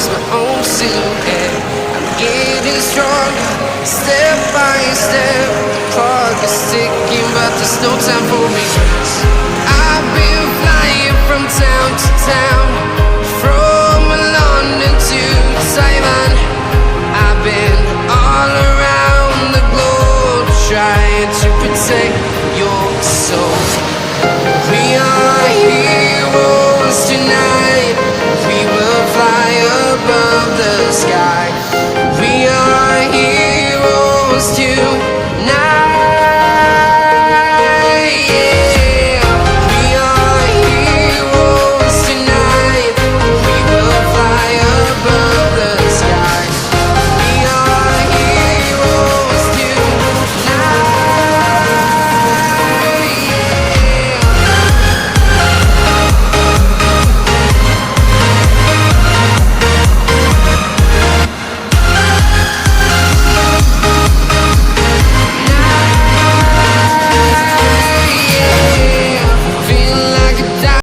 raise my own silhouette. I'm getting stronger, step by step. Clock is ticking, but there's no time for regrets. I've been flying from town to town,